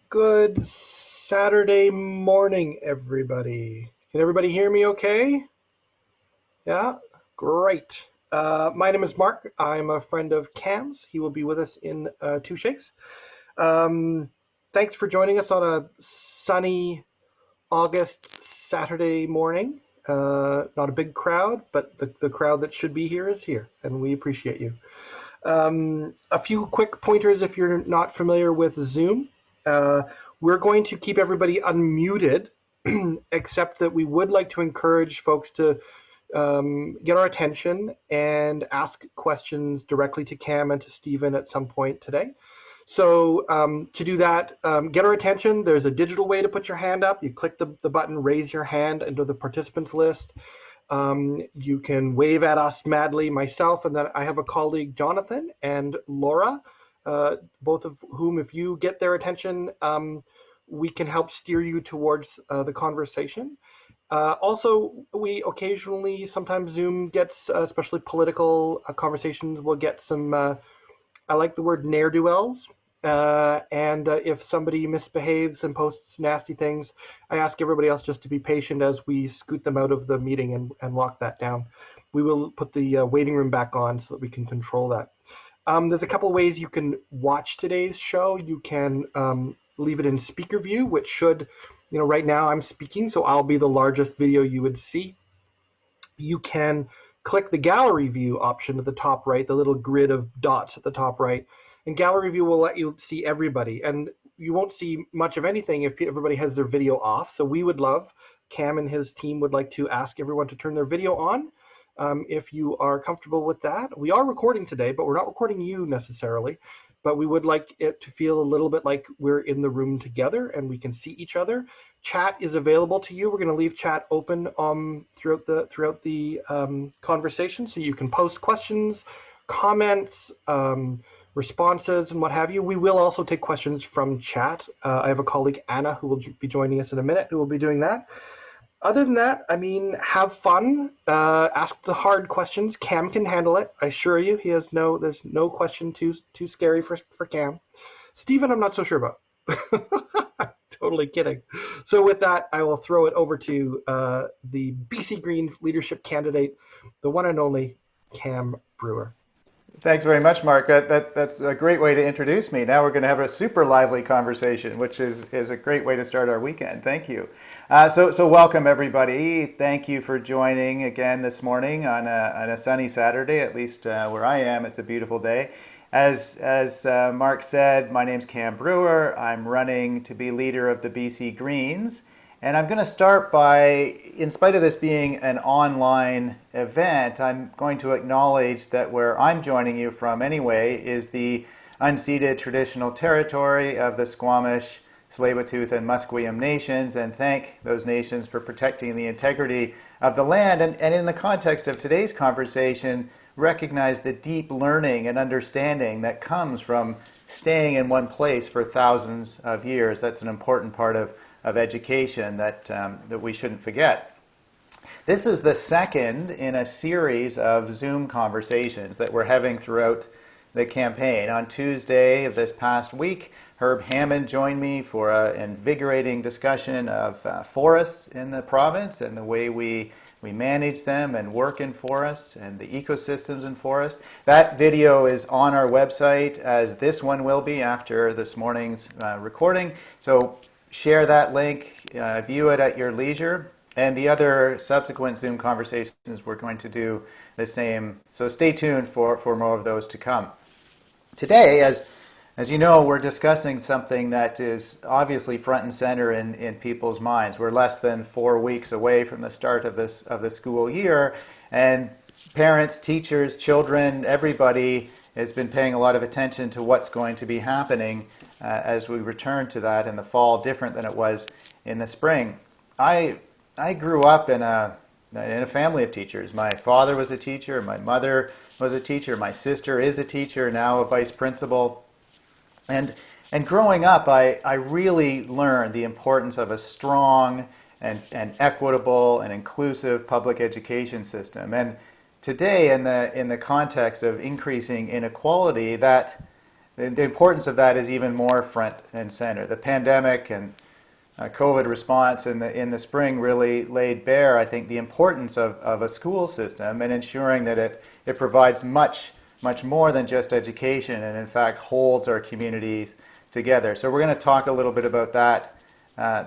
Good Saturday morning, everybody. Can everybody hear me okay? Yeah? Great. My name is Mark. I'm a friend of Cam's. He will be with us in two shakes. Um, Thanks for joining us on a sunny August Saturday morning. Not a big crowd, but the crowd that should be here is here, and we appreciate you. A few quick pointers if you're not familiar with Zoom. Uh, we're going to keep everybody unmuted, except that we would like to encourage folks to get our attention and ask questions directly to Cam and to Stephen at some point today. So to do that, get our attention. There's a digital way to put your hand up. You click the button, raise your hand into the participants list. You can wave at us madly, myself, and then I have a colleague, Jonathan and Laura, both of whom, if you get their attention, we can help steer you towards the conversation. Also, we occasionally, sometimes Zoom gets, especially political conversations, will get some, I like the word ne'er-do-wells. And if somebody misbehaves and posts nasty things, I ask everybody else just to be patient as we scoot them out of the meeting and lock that down. We will put the waiting room back on so that we can control that. There's a couple ways you can watch today's show. You can leave it in speaker view, which should, right now I'm speaking, so I'll be the largest video you would see. You can click the gallery view option at the top right, the little grid of dots at the top right, and gallery view will let you see everybody. And you won't see much of anything if everybody has their video off. So we would love, Cam and his team would like to ask everyone to turn their video on. If you are comfortable with that. We are recording today, but we're not recording you necessarily. But we would like it to feel a little bit like we're in the room together and we can see each other. Chat is available to you. We're going to leave chat open throughout the conversation, so you can post questions, comments, responses, and what have you. We will also take questions from chat. I have a colleague, Anna, who will be joining us in a minute, who will be doing that. Other than that, I mean, have fun. Ask the hard questions. Cam can handle it. I assure you, there's no question too scary for Cam. Stephen, I'm not so sure about. Totally kidding. So with that, I will throw it over to the BC Greens leadership candidate, the one and only Cam Brewer. Thanks very much, Mark. That's a great way to introduce me. Now we're going to have a super lively conversation, which is a great way to start our weekend. Thank you. So welcome, everybody. Thank you for joining again this morning on a sunny Saturday, at least where I am. It's a beautiful day. As Mark said, my name's Cam Brewer. I'm running to be leader of the BC Greens. And I'm going to start by, in spite of this being an online event, I'm going to acknowledge that where I'm joining you from anyway is the unceded traditional territory of the Squamish, Tsleil-Waututh, and Musqueam nations, and thank those nations for protecting the integrity of the land. And in the context of today's conversation, recognize the deep learning and understanding that comes from staying in one place for thousands of years. That's an important part of education that we shouldn't forget. This is the second in a series of Zoom conversations that we're having throughout the campaign. On Tuesday of this past week, Herb Hammond joined me for an invigorating discussion of forests in the province and the way we manage them and work in forests and the ecosystems in forests. That video is on our website, as this one will be after this morning's recording. So share that link, view it at your leisure, and the other subsequent Zoom conversations we're going to do the same. So stay tuned for more of those to come. Today, as you know, we're discussing something that is obviously front and center in people's minds. We're less than 4 weeks away from the start of the school year, and parents, teachers, children, everybody has been paying a lot of attention to what's going to be happening as we return to that in the fall, different than it was in the spring. I grew up in a family of teachers. My father was a teacher, my mother was a teacher, my sister is a teacher, now a vice principal. And growing up, I really learned the importance of a strong and equitable and inclusive public education system. And today, in the context of increasing inequality, that the importance of that is even more front and center. The pandemic and COVID response in the spring really laid bare, I think, the importance of a school system and ensuring that it provides much more than just education, and in fact holds our communities together. So we're going to talk a little bit about that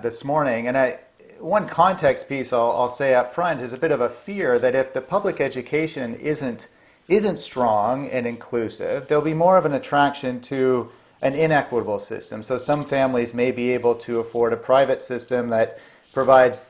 this morning. And one context piece I'll say up front is a bit of a fear that if the public education isn't strong and inclusive, there'll be more of an attraction to an inequitable system. So some families may be able to afford a private system that provides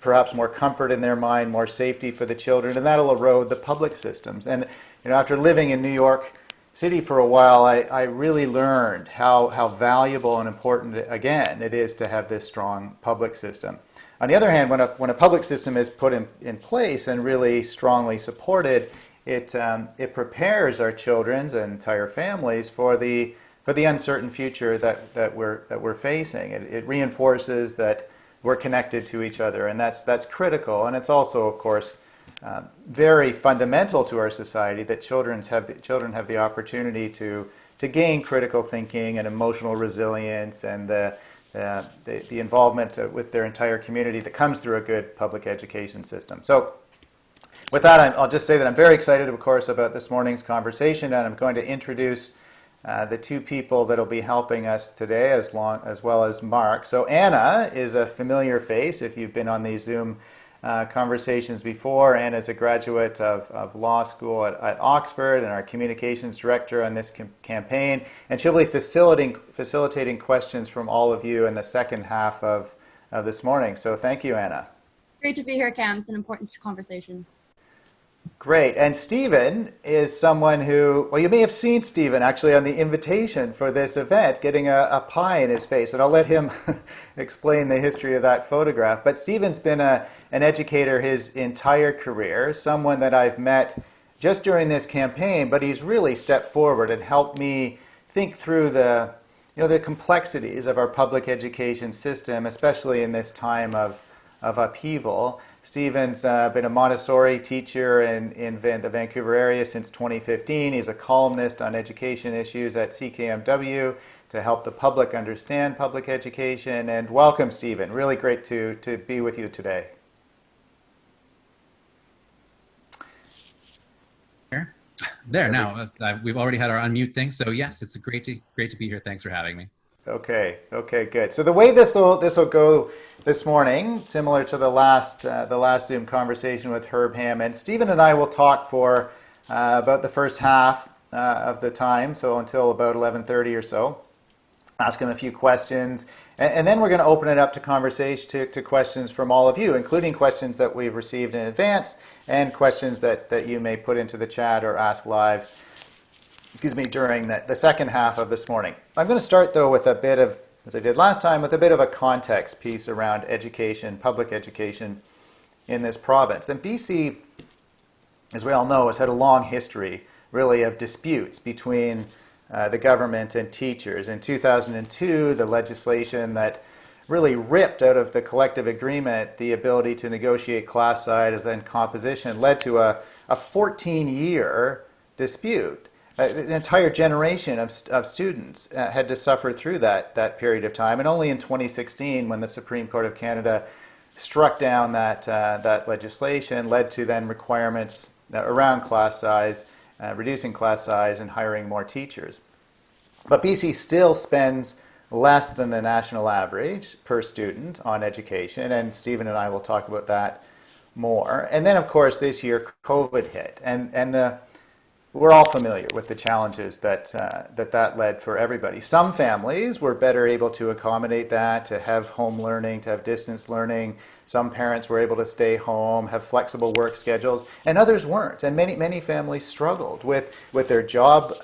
perhaps more comfort in their mind, more safety for the children, and that'll erode the public systems. And after living in New York City for a while, I really learned how valuable and important, again, it is to have this strong public system. On the other hand, when a public system is put in place and really strongly supported, it prepares our children and entire families for the uncertain future that we're facing. It reinforces that we're connected to each other, and that's critical. And it's also, of course, very fundamental to our society that children have the opportunity to gain critical thinking and emotional resilience and the involvement with their entire community that comes through a good public education system. So with that, I'll just say that I'm very excited, of course, about this morning's conversation, and I'm going to introduce the two people that will be helping us today, as well as Mark. So Anna is a familiar face if you've been on these Zoom conversations before. Anna's a graduate of law school at Oxford and our communications director on this campaign, and she'll be facilitating questions from all of you in the second half of this morning. So thank you, Anna. Great to be here, Cam. It's an important conversation. Great. And Stephen is someone who, well, you may have seen Stephen actually on the invitation for this event getting a pie in his face, and I'll let him explain the history of that photograph. But Stephen's been an educator his entire career, someone that I've met just during this campaign, but he's really stepped forward and helped me think through the complexities of our public education system, especially in this time of upheaval. Stephen's been a Montessori teacher in the Vancouver area since 2015. He's a columnist on education issues at CKNW to help the public understand public education. And welcome, Stephen. Really great to be with you today. There now. We've already had our unmute thing, so yes, it's great to be here. Thanks for having me. Okay, good. So the way this will go this morning, similar to the last Zoom conversation with Herb Hammond, Stephen and I will talk for about the first half of the time, so until about 11:30 or so. Ask him a few questions, and then we're going to open it up to conversation to questions from all of you, including questions that we've received in advance and questions that you may put into the chat or ask live. During the second half of this morning. I'm going to start, though, with a bit of, as I did last time, with a bit of a context piece around education, public education in this province. And BC, as we all know, has had a long history, really, of disputes between the government and teachers. In 2002, the legislation that really ripped out of the collective agreement the ability to negotiate class size and composition led to a 14-year dispute. An entire generation of students had to suffer through that period of time, and only in 2016, when the Supreme Court of Canada struck down that legislation, led to then requirements around class size, reducing class size, and hiring more teachers. But BC still spends less than the national average per student on education, and Stephen and I will talk about that more. And then, of course, this year COVID hit, and we're all familiar with the challenges that led for everybody. Some families were better able to accommodate that, to have home learning, to have distance learning. Some parents were able to stay home, have flexible work schedules, and others weren't. And many families struggled with their job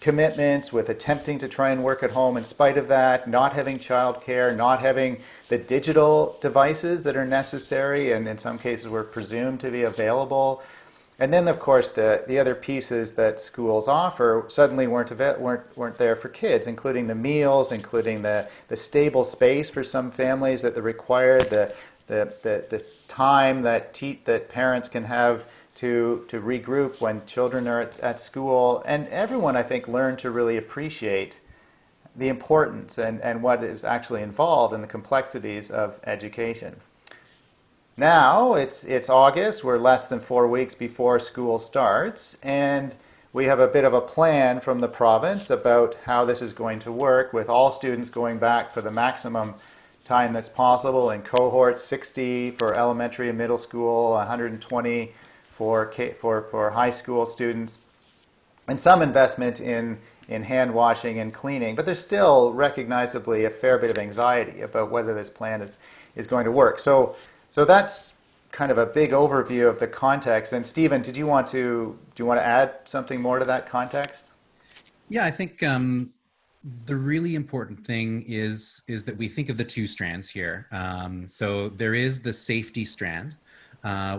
commitments, with attempting to try and work at home in spite of that, not having childcare, not having the digital devices that are necessary and in some cases were presumed to be available. And then, of course, the other pieces that schools offer suddenly weren't there for kids, including the meals, including the stable space for some families that they required, the time that parents can have to regroup when children are at school, and everyone, I think, learn to really appreciate the importance and what is actually involved in the complexities of education. Now it's August, we're less than 4 weeks before school starts, and we have a bit of a plan from the province about how this is going to work, with all students going back for the maximum time that's possible in cohorts, 60 for elementary and middle school, 120 for high school students, and some investment in hand washing and cleaning. But there's still recognizably a fair bit of anxiety about whether this plan is going to work. So that's kind of a big overview of the context. And Stephen, do you want to add something more to that context? Yeah, I think the really important thing is that we think of the two strands here. So there is the safety strand,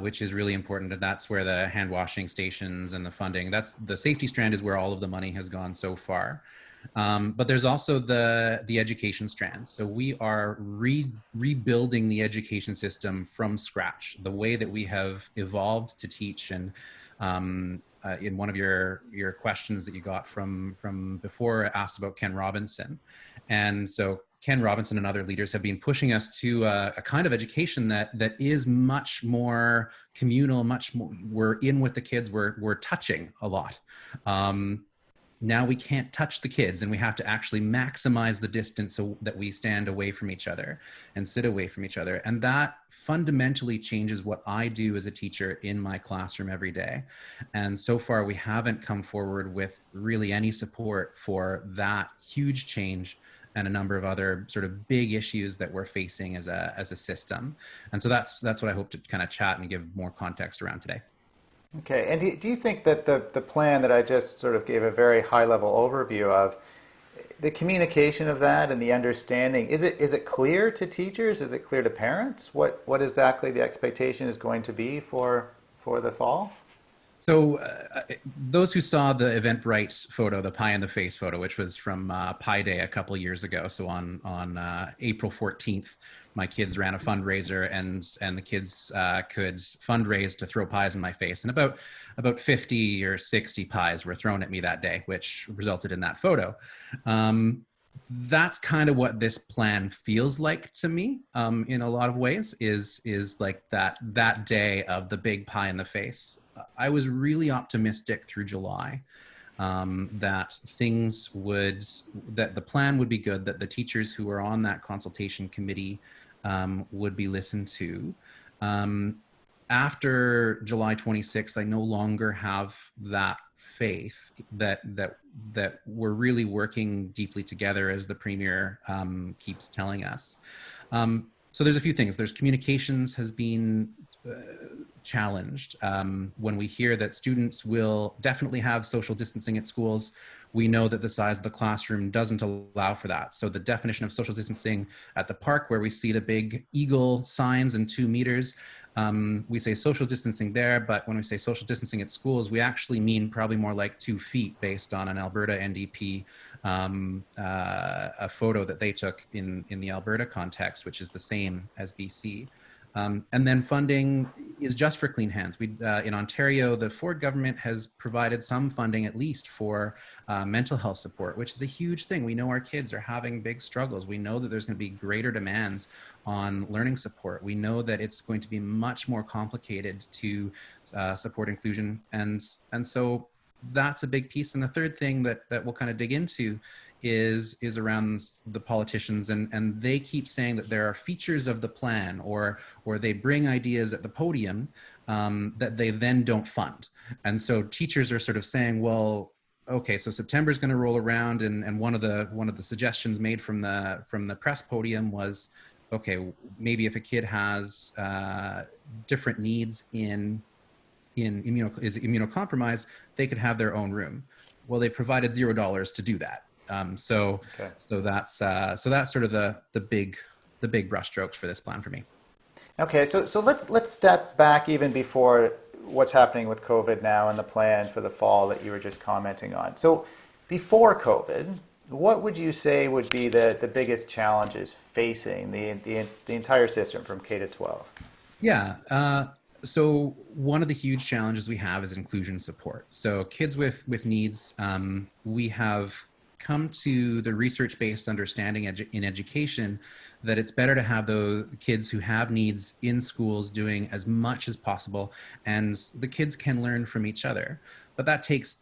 which is really important, and that's where the hand washing stations and the funding, that's the safety strand is where all of the money has gone so far. But there's also the education strand. So we are rebuilding the education system from scratch, the way that we have evolved to teach. And in one of your questions that you got from before, asked about Ken Robinson. And so Ken Robinson and other leaders have been pushing us to a kind of education that is much more communal, much more, we're in with the kids, we're touching a lot. Now we can't touch the kids, and we have to actually maximize the distance so that we stand away from each other and sit away from each other. And that fundamentally changes what I do as a teacher in my classroom every day. And so far, we haven't come forward with really any support for that huge change and a number of other sort of big issues that we're facing as a system. And so that's what I hope to kind of chat and give more context around today. Okay, and do you think that the plan that I just sort of gave a very high-level overview of, the communication of that and the understanding, is it clear to teachers? Is it clear to parents? What exactly the expectation is going to be for the fall? So those who saw the Eventbrite photo, the pie in the face photo, which was from Pi Day a couple years ago, so on April 14th, my kids ran a fundraiser, and the kids could fundraise to throw pies in my face. And about 50 or 60 pies were thrown at me that day, which resulted in that photo. That's kind of what this plan feels like to me, in a lot of ways, is like that day of the big pie in the face. I was really optimistic through July that that the plan would be good, that the teachers who were on that consultation committee would be listened to. After July 26th, I no longer have that faith that we're really working deeply together, as the Premier keeps telling us. So there's a few things. There's communications has been challenged. When we hear that students will definitely have social distancing at schools, we know that the size of the classroom doesn't allow for that. So the definition of social distancing at the park, where we see the big eagle signs and 2 meters, we say social distancing there, but when we say social distancing at schools, we actually mean probably more like 2 feet, based on an Alberta NDP a photo that they took in the Alberta context, which is the same as BC. And then funding is just for clean hands. In Ontario, the Ford government has provided some funding, at least, for mental health support, which is a huge thing. We know our kids are having big struggles. We know that there's going to be greater demands on learning support. We know that it's going to be much more complicated to support inclusion. And so that's a big piece. And the third thing that we'll kind of dig into is around the politicians, and they keep saying that there are features of the plan, or they bring ideas at the podium that they then don't fund. And so teachers are sort of saying, well, okay, so September is going to roll around, and one of the suggestions made from the press podium was, okay, maybe if a kid has different needs is immunocompromised, they could have their own room. Well, they provided $0 to do that. So that's sort of the big brushstrokes for this plan for me. Okay, so let's step back even before what's happening with COVID now and the plan for the fall that you were just commenting on. So before COVID, what would you say would be the biggest challenges facing the entire system from K to 12? Yeah. So one of the huge challenges we have is inclusion support. So kids with needs, we have come to the research-based understanding in education that it's better to have those kids who have needs in schools doing as much as possible, and the kids can learn from each other. But that takes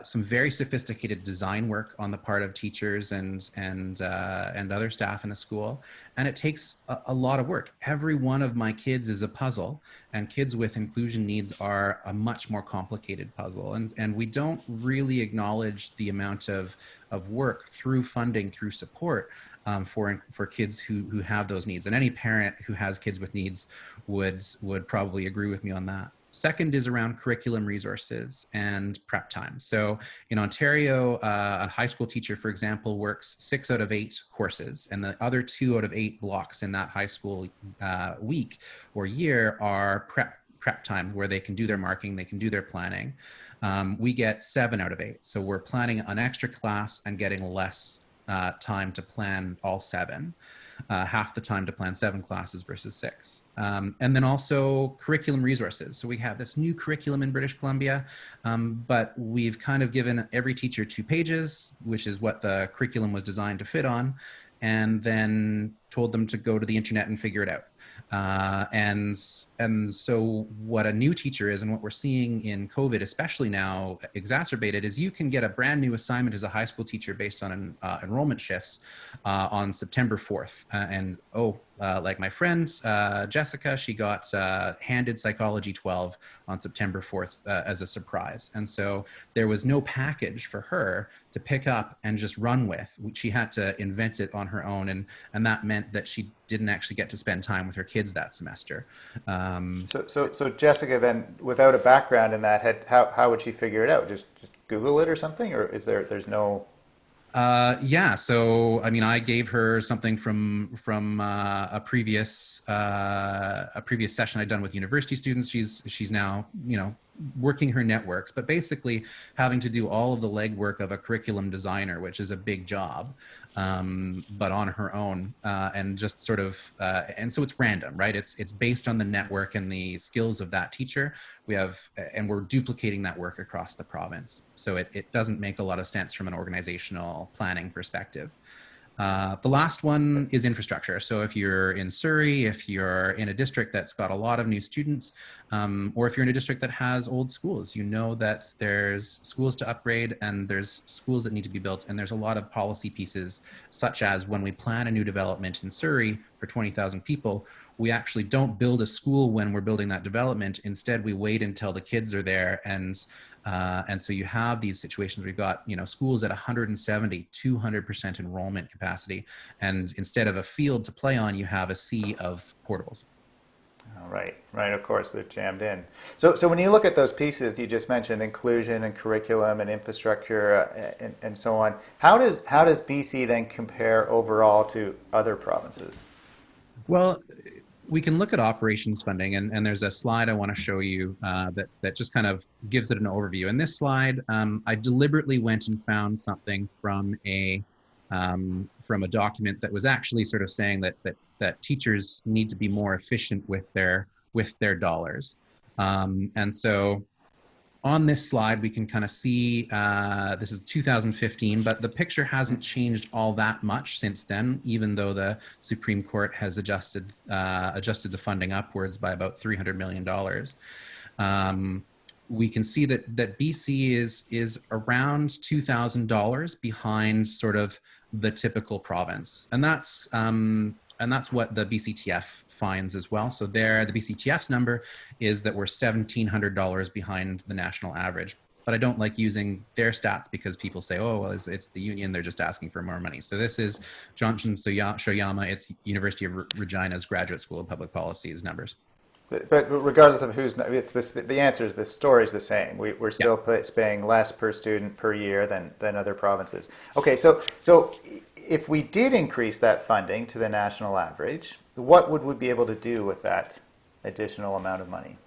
some very sophisticated design work on the part of teachers and other staff in a school, and it takes a lot of work. Every one of my kids is a puzzle, and kids with inclusion needs are a much more complicated puzzle. And we don't really acknowledge the amount of work through funding, through support for kids who have those needs. And any parent who has kids with needs would probably agree with me on that. Second is around curriculum resources and prep time. So in Ontario, a high school teacher, for example, works 6 out of 8 courses, and the other 2 out of 8 blocks in that high school week or year are prep time, where they can do their marking, they can do their planning. We get 7 out of 8. So we're planning an extra class and getting less time to plan all 7. Half the time to plan 7 classes versus 6. And then also curriculum resources. So we have this new curriculum in British Columbia, but we've kind of given every teacher 2 pages, which is what the curriculum was designed to fit on, and then told them to go to the internet and figure it out. And so what a new teacher is, and what we're seeing in COVID, especially now exacerbated, is you can get a brand new assignment as a high school teacher based on enrollment shifts on September 4th. Like my friend Jessica, she got handed Psychology 12 on September 4th as a surprise. And so there was no package for her to pick up and just run with. She had to invent it on her own, and that meant that she didn't actually get to spend time with her kids that semester. So Jessica, then, without a background in that, how would she figure it out? Just Google it or something, or there's no? Yeah. So, I mean, I gave her something from a previous session I'd done with university students. She's now, working her networks, but basically having to do all of the legwork of a curriculum designer, which is a big job, but on her own, and just sort of, and so it's random, right? It's based on the network and the skills of that teacher. And we're duplicating that work across the province. So it doesn't make a lot of sense from an organizational planning perspective. The last one is infrastructure. So if you're in Surrey, if you're in a district that's got a lot of new students, or if you're in a district that has old schools, you know that there's schools to upgrade and there's schools that need to be built. And there's a lot of policy pieces, such as when we plan a new development in Surrey for 20,000 people, we actually don't build a school when we're building that development. Instead, we wait until the kids are there. And so you have these situations where you've got, schools at 170, 200% enrollment capacity. And instead of a field to play on, you have a sea of portables. Oh, right. Of course, they're jammed in. So when you look at those pieces you just mentioned, inclusion and curriculum and infrastructure and so on, how does BC then compare overall to other provinces? Well, we can look at operations funding, and there's a slide I want to show you that just kind of gives it an overview. In this slide, I deliberately went and found something from a document that was actually sort of saying that teachers need to be more efficient with their dollars. And so on this slide, we can kind of see, this is 2015, but the picture hasn't changed all that much since then, even though the Supreme Court has adjusted the funding upwards by about $300 million. We can see that BC is around $2,000 behind sort of the typical province. And that's what the BCTF finds as well. So there, the BCTF's number is that we're $1,700 behind the national average. But I don't like using their stats because people say, oh, well, it's the union, they're just asking for more money. So this is Johnson Shoyama, it's University of Regina's Graduate School of Public Policy's numbers. But regardless of the answer is the story is the same. We're still paying less per student per year than other provinces. Okay, so if we did increase that funding to the national average, what would we be able to do with that additional amount of money?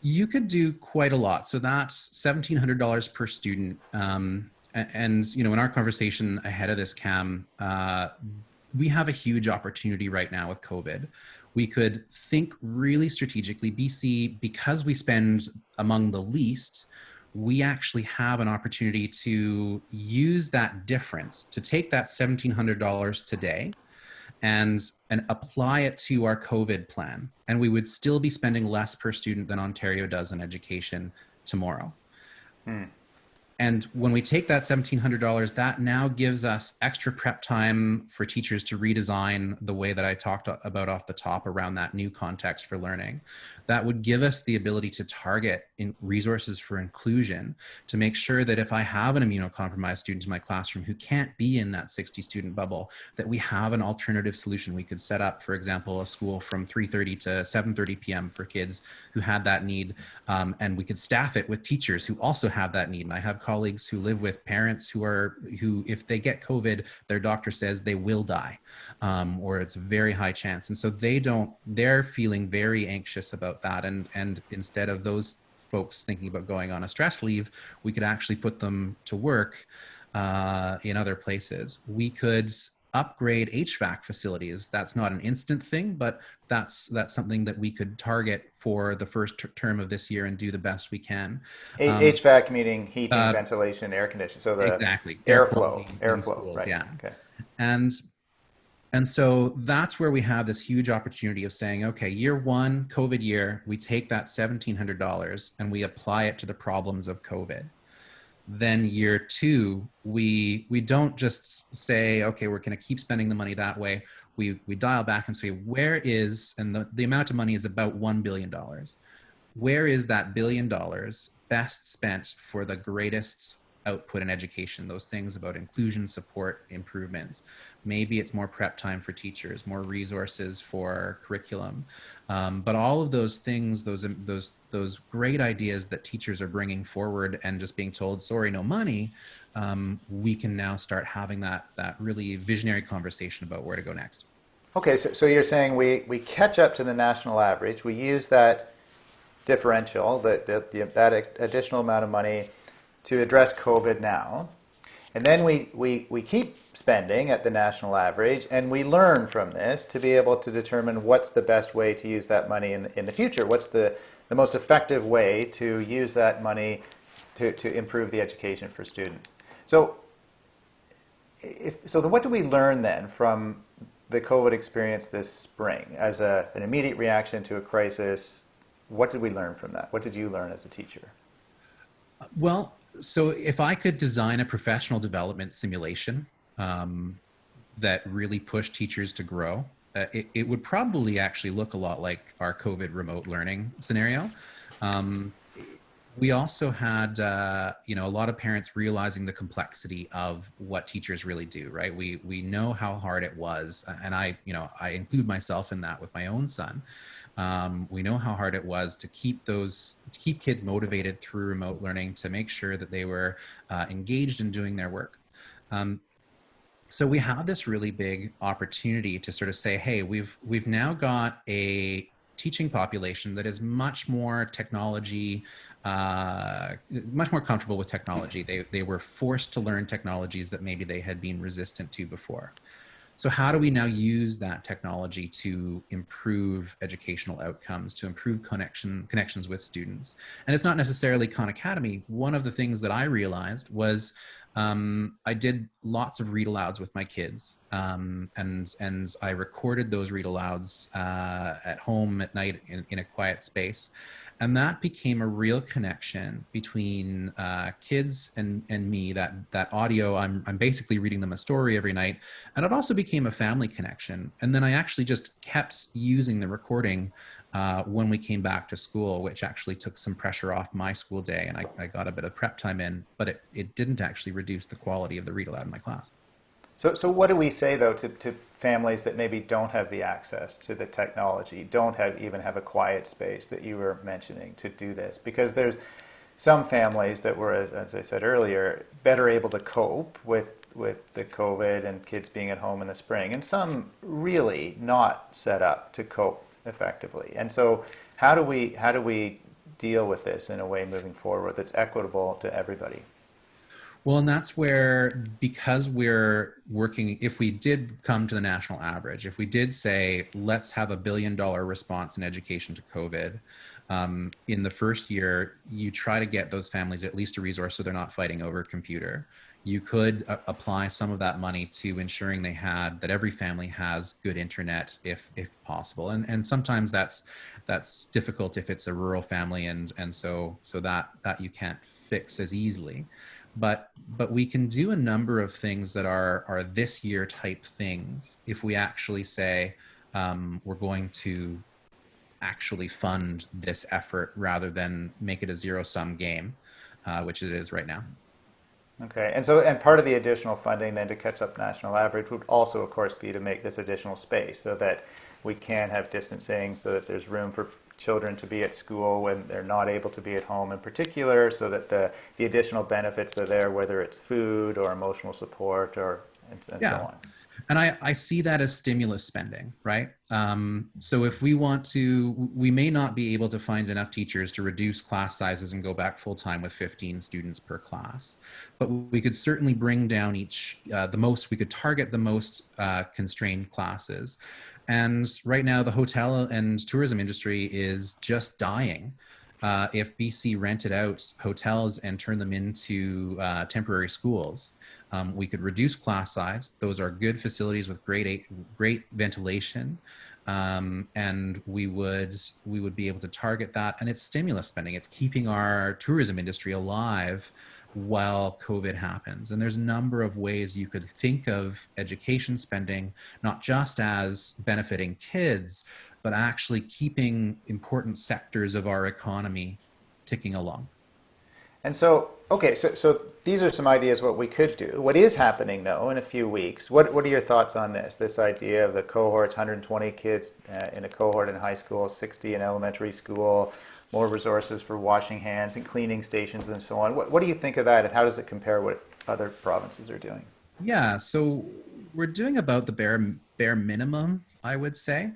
You could do quite a lot. So that's $1,700 per student. And in our conversation ahead of this, Cam, we have a huge opportunity right now with COVID. we could think really strategically. BC, because we spend among the least, we actually have an opportunity to use that difference, to take that $1,700 today and apply it to our COVID plan. And we would still be spending less per student than Ontario does in education tomorrow. And when we take that $1,700, that now gives us extra prep time for teachers to redesign the way that I talked about off the top around that new context for learning. That would give us the ability to target resources for inclusion, to make sure that if I have an immunocompromised student in my classroom who can't be in that 60 student bubble, that we have an alternative solution. We could set up, for example, a school from 3:30 to 7:30 p.m. for kids who had that need, and we could staff it with teachers who also have that need. And I have colleagues who live with parents who if they get COVID, their doctor says they will die, or it's a very high chance. And so they're feeling very anxious about that. And instead of those folks thinking about going on a stress leave, we could actually put them to work in other places. We could upgrade HVAC facilities. That's not an instant thing, but that's something that we could target for the first term of this year and do the best we can. HVAC meaning heating, ventilation, air conditioning. So the exactly airflow, schools, right? Yeah. Okay. And so that's where we have this huge opportunity of saying, okay, year one, COVID year, we take that $1,700 and we apply it to the problems of COVID. Then year two, we don't just say, okay, we're going to keep spending the money that way. We dial back and say, where is, and the amount of money is about $1 billion. Where is that $1 billion best spent for the greatest output in education? Those things about inclusion, support, improvements. Maybe it's more prep time for teachers, more resources for curriculum. But all of those things, those great ideas that teachers are bringing forward and just being told, sorry, no money, we can now start having that really visionary conversation about where to go next. Okay, so you're saying we catch up to the national average. We use that differential, that additional amount of money to address COVID now. And then we keep spending at the national average, and we learn from this to be able to determine what's the best way to use that money in the future. What's the most effective way to use that money to improve the education for students. So what do we learn then from the COVID experience this spring as an immediate reaction to a crisis? What did we learn from that? What did you learn as a teacher? Well, so if I could design a professional development simulation that really pushed teachers to grow, it would probably actually look a lot like our COVID remote learning scenario. We also had, a lot of parents realizing the complexity of what teachers really do, right? We know how hard it was, and I include myself in that with my own son. We know how hard it was to keep kids motivated through remote learning, to make sure that they were engaged in doing their work. So we have this really big opportunity to sort of say, hey, we've now got a teaching population that is much more technology, much more comfortable with technology. They were forced to learn technologies that maybe they had been resistant to before. So how do we now use that technology to improve educational outcomes, to improve connections with students? And it's not necessarily Khan Academy. One of the things that I realized was I did lots of read alouds with my kids, and I recorded those read alouds at home at night in a quiet space. And that became a real connection between kids and me, that audio, I'm basically reading them a story every night. And it also became a family connection. And then I actually just kept using the recording when we came back to school, which actually took some pressure off my school day. And I got a bit of prep time in, but it didn't actually reduce the quality of the read aloud in my class. So what do we say, though, to families that maybe don't have the access to the technology, don't even have a quiet space that you were mentioning to do this? Because there's some families that were, as I said earlier, better able to cope with the COVID and kids being at home in the spring, and some really not set up to cope effectively. And so how do we deal with this in a way moving forward that's equitable to everybody? Well, and that's where, because we're working, if we did come to the national average, if we did say, let's have $1 billion response in education to COVID, in the first year, you try to get those families at least a resource so they're not fighting over a computer. You could apply some of that money to ensuring that every family has good internet if possible. And sometimes that's difficult if it's a rural family, and so that you can't fix as easily. But we can do a number of things that are this year type things if we actually say we're going to actually fund this effort rather than make it a zero-sum game, which it is right now. Okay, and part of the additional funding then to catch up national average would also, of course, be to make this additional space so that we can have distancing, so that there's room for children to be at school when they're not able to be at home in particular, so that the additional benefits are there, whether it's food or emotional support and so on. And I see that as stimulus spending, right? So if we want to, we may not be able to find enough teachers to reduce class sizes and go back full time with 15 students per class, but we could certainly bring down we could target the most constrained classes. And right now the hotel and tourism industry is just dying. If BC rented out hotels and turned them into temporary schools, we could reduce class size. Those are good facilities with great ventilation, and we would be able to target that. And it's stimulus spending. It's keeping our tourism industry alive while COVID happens. And there's a number of ways you could think of education spending, not just as benefiting kids, but actually keeping important sectors of our economy ticking along. And so, okay, so these are some ideas what we could do. What is happening, though, in a few weeks? What are your thoughts on this idea of the cohorts, 120 kids in a cohort in high school, 60 in elementary school, more resources for washing hands and cleaning stations and so on? What do you think of that, and how does it compare what other provinces are doing? Yeah, so we're doing about the bare minimum, I would say.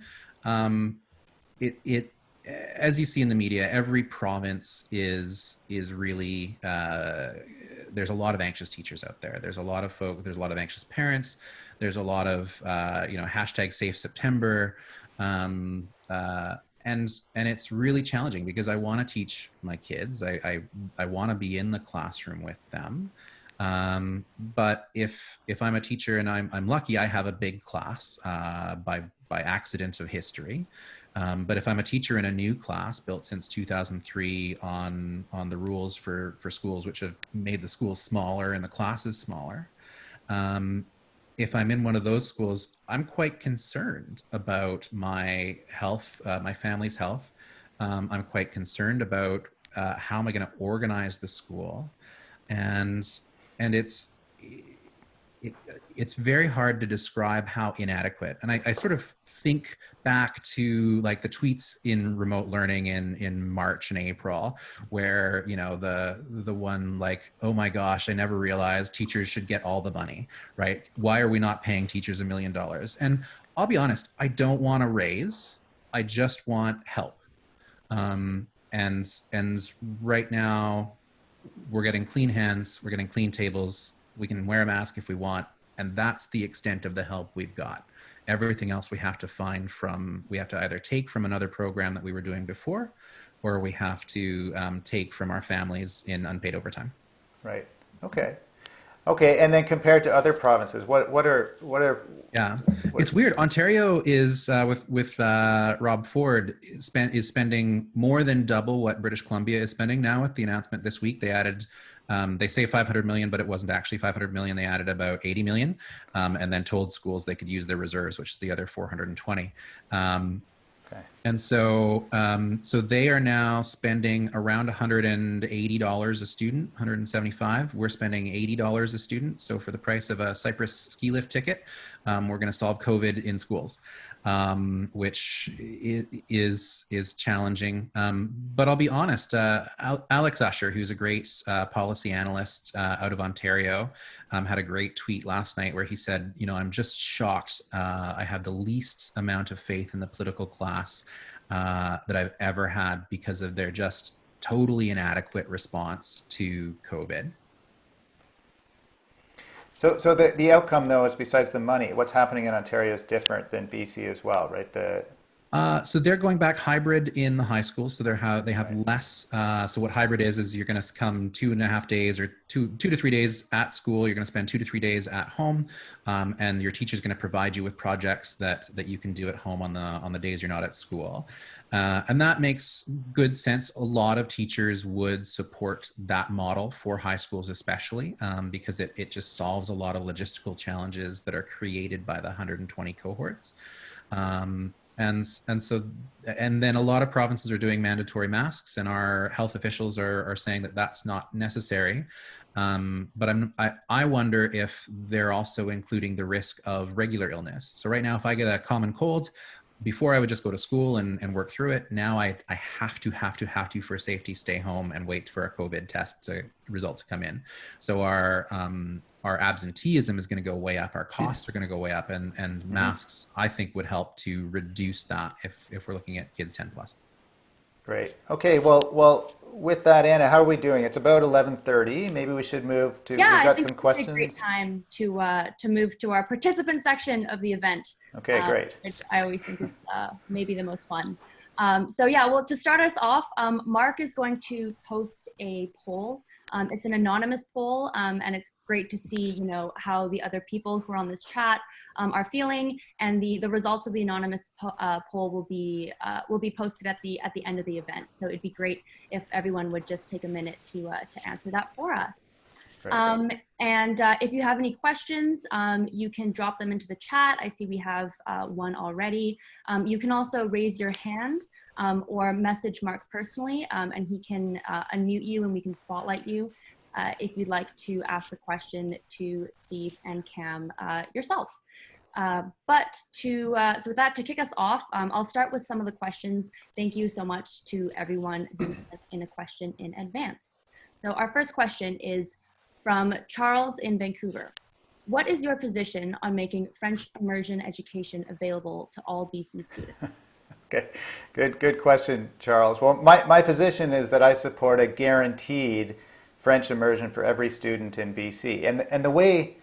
As you see in the media, every province is really there's a lot of anxious teachers out there. There's a lot of anxious parents. There's a lot of hashtag Safe September, and it's really challenging because I want to teach my kids. I want to be in the classroom with them. But if I'm a teacher and I'm lucky, I have a big class by accident of history. But if I'm a teacher in a new class built since 2003 on the rules for schools, which have made the schools smaller and the classes smaller, if I'm in one of those schools, I'm quite concerned about my health, my family's health. I'm quite concerned about how am I going to organize the school, and it's very hard to describe how inadequate. And I sort of think back to like the tweets in remote learning in March and April, where, the one like, oh my gosh, I never realized teachers should get all the money, right? Why are we not paying teachers $1 million? And I'll be honest, I don't want a raise. I just want help. And right now we're getting clean hands, we're getting clean tables, we can wear a mask if we want. And that's the extent of the help we've got. Everything else we have to either take from another program that we were doing before, or we have to take from our families in unpaid overtime. Right. Okay. And then compared to other provinces, what are? Yeah, it's weird. Ontario is with Rob Ford is spending more than double what British Columbia is spending now. With the announcement this week, they added. They say 500 million, but it wasn't actually 500 million. They added about 80 million, and then told schools they could use their reserves, which is the other 420. And so they are now spending around $180 a student, 175. We're spending $80 a student. So for the price of a Cyprus ski lift ticket, we're going to solve COVID in schools, which is challenging. But I'll be honest, Alex Usher, who's a great policy analyst out of Ontario, had a great tweet last night where he said, I'm just shocked. I have the least amount of faith in the political class that I've ever had because of their just totally inadequate response to COVID. So the outcome, though, is besides the money, what's happening in Ontario is different than BC as well, right? So they're going back hybrid in the high school. So they have Right. less. So what hybrid is you're going to come 2.5 days or two to 3 days at school. You're going to spend 2 to 3 days at home, and your teacher's going to provide you with projects that you can do at home on the days you're not at school. And that makes good sense. A lot of teachers would support that model for high schools, especially because it just solves a lot of logistical challenges that are created by the 120 cohorts. And then a lot of provinces are doing mandatory masks, and our health officials are saying that that's not necessary. But I wonder if they're also including the risk of regular illness. So right now, if I get a common cold, before I would just go to school and work through it. Now I have to for safety stay home and wait for a COVID test result to come in. So our absenteeism is going to go way up. Our costs are going to go way up, and masks, I think, would help to reduce that if we're looking at kids 10 plus. Great. Okay. Well, with that, Anna, how are we doing? It's about 11:30. Maybe we should move to. Yeah, We've I got think some it's questions. a great time to move to our participant section of the event. Okay, great. Which I always think is maybe the most fun. So yeah, well, to start us off, Mark is going to post a poll. It's an anonymous poll, and it's great to see, how the other people who are on this chat are feeling, and the results of the anonymous poll will be posted at the end of the event. So it'd be great if everyone would just take a minute to answer that for us. And if you have any questions, you can drop them into the chat. I see we have one already. You can also raise your hand or message Mark personally, and he can unmute you and we can spotlight you if you'd like to ask a question to Steve and Cam yourself. So with that, to kick us off, I'll start with some of the questions. Thank you so much to everyone who sent in a question in advance. So our first question is from Charles in Vancouver. What is your position on making French immersion education available to all BC students? Okay, good question, Charles. Well, my position is that I support a guaranteed French immersion for every student in BC. And the way,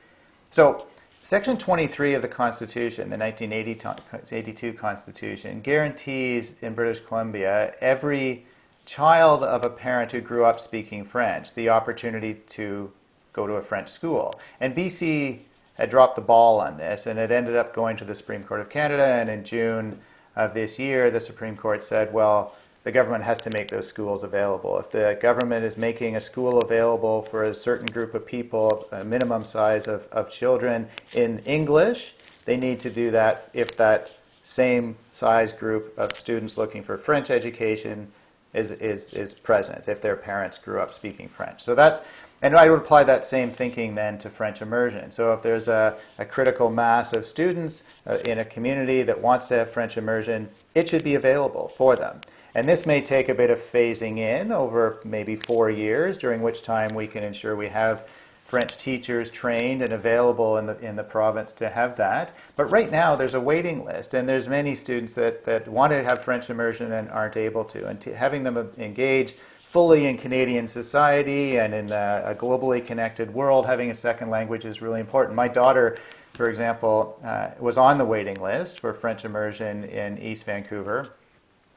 so Section 23 of the Constitution, the 1982 Constitution, guarantees in British Columbia every child of a parent who grew up speaking French the opportunity to go to a French school. And BC had dropped the ball on this, and it ended up going to the Supreme Court of Canada, and in June of this year, the Supreme Court said, well, the government has to make those schools available. If the government is making a school available for a certain group of people, a minimum size of children in English, they need to do that if that same size group of students looking for French education is present, if their parents grew up speaking French. So that's, and I would apply that same thinking then to French immersion. So if there's a critical mass of students in a community that wants to have French immersion, it should be available for them. And this may take a bit of phasing in over maybe 4 years, during which time we can ensure we have French teachers trained and available in the province to have that. But right now there's a waiting list, and there's many students that want to have French immersion and aren't able to. And having them engage fully in Canadian society and in a globally connected world, having a second language is really important. My daughter, for example, was on the waiting list for French immersion in East Vancouver.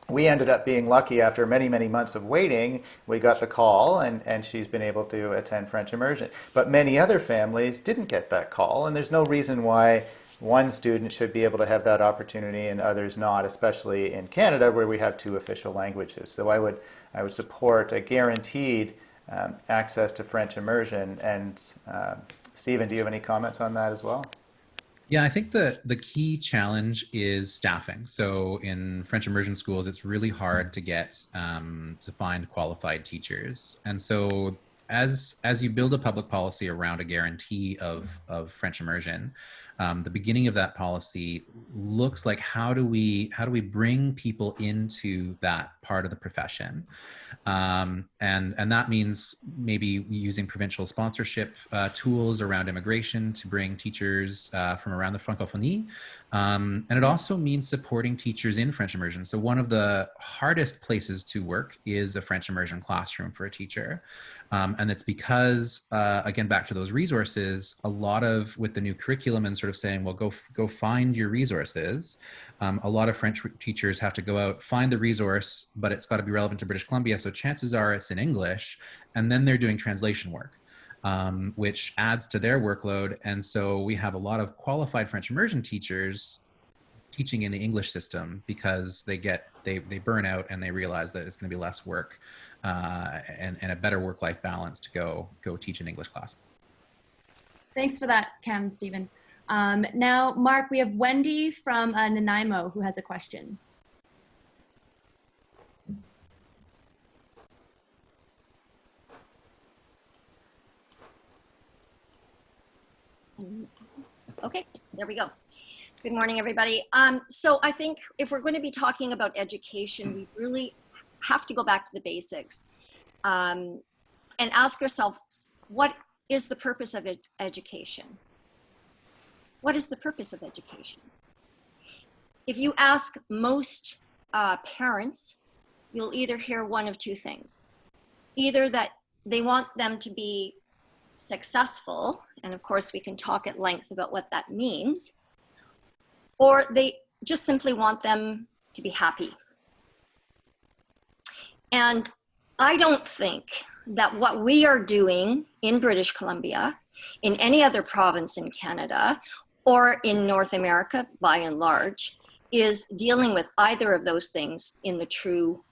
We ended up being lucky. After many, many months of waiting, we got the call, and she's been able to attend French immersion. But many other families didn't get that call, and there's no reason why one student should be able to have that opportunity and others not, especially in Canada where we have 2 official languages. So I would support a guaranteed access to French immersion. And Stephen, do you have any comments on that as well? Yeah, I think the key challenge is staffing. So in French immersion schools, it's really hard to get to find qualified teachers. And so as you build a public policy around a guarantee of French immersion, the beginning of that policy looks like how do we bring people into that part of the profession, and that means maybe using provincial sponsorship tools around immigration to bring teachers from around the francophonie, and it also means supporting teachers in French immersion. So one of the hardest places to work is a French immersion classroom for a teacher. And it's because, again, back to those resources, a lot of, with the new curriculum and sort of saying, well, go find your resources. A lot of French teachers have to go out, find the resource, but it's got to be relevant to British Columbia. So chances are it's in English, and then they're doing translation work, which adds to their workload. And so we have a lot of qualified French immersion teachers teaching in the English system because they burn out and they realize that it's going to be less work and a better work-life balance to go teach an English class. Thanks for that, Cam and Stephen. Now, Mark, we have Wendy from Nanaimo who has a question. Okay, there we go. Good morning, everybody. So I think if we're going to be talking about education, we really have to go back to the basics and ask ourselves, what is the purpose of education? What is the purpose of education? If you ask most parents, you'll either hear one of two things. Either that they want them to be successful, and of course we can talk at length about what that means, or they just simply want them to be happy. And I don't think that what we are doing in British Columbia, in any other province in Canada, or in North America by and large, is dealing with either of those things in the true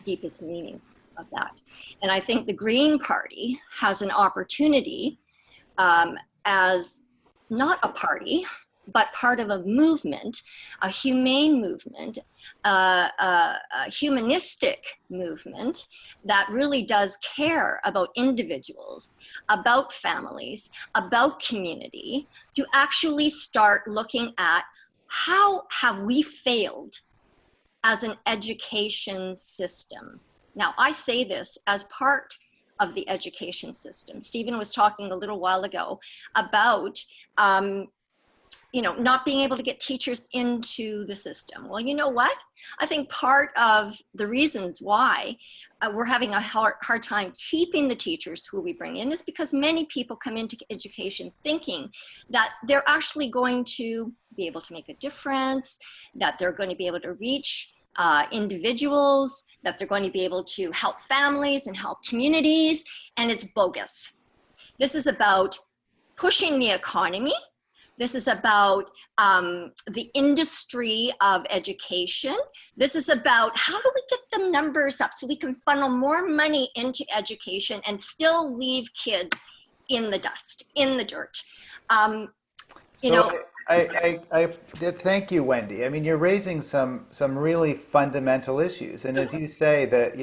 deepest meaning of that. And I think the Green Party has an opportunity as not a party, but part of a movement, a humane movement, a humanistic movement that really does care about individuals, about families, about community, to actually start looking at how have we failed as an education system. Now, I say this as part of the education system. Stephen was talking a little while ago about not being able to get teachers into the system. Well, you know what? I think part of the reasons why we're having a hard time keeping the teachers who we bring in is because many people come into education thinking that they're actually going to be able to make a difference, that they're going to be able to reach individuals, that they're going to be able to help families and help communities, and it's bogus. This is about pushing the economy. This is about the industry of education. This is about how do we get the numbers up so we can funnel more money into education and still leave kids in the dust, in the dirt. I thank you, Wendy. I mean, you're raising some really fundamental issues, and as you say, that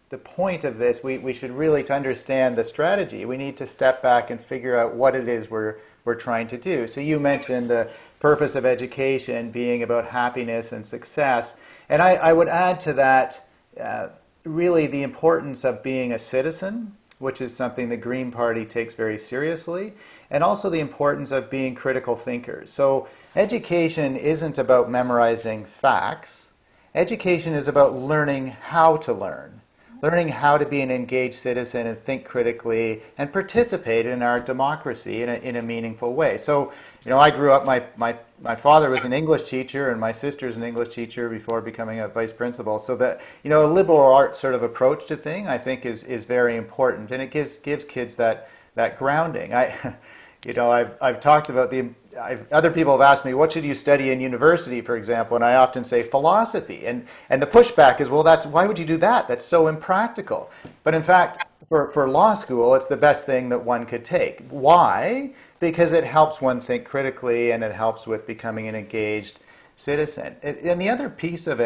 the point of this, we should really, to understand the strategy, we need to step back and figure out what it is we're trying to do. So you mentioned the purpose of education being about happiness and success, and I would add to that really the importance of being a citizen, which is something the Green Party takes very seriously, and also the importance of being critical thinkers. So education isn't about memorizing facts. Education is about learning how to learn, learning how to be an engaged citizen and think critically and participate in our democracy in a meaningful way. So, I grew up, my father was an English teacher and my sister's an English teacher before becoming a vice principal. So that, a liberal arts sort of approach to thing, I think is very important, and it gives kids that grounding. I've talked about other people have asked me, what should you study in university, for example, and I often say philosophy, and the pushback is, well, why would you do that? That's so impractical. But in fact, for law school, it's the best thing that one could take. Why? Because it helps one think critically, and it helps with becoming an engaged citizen. And the other piece of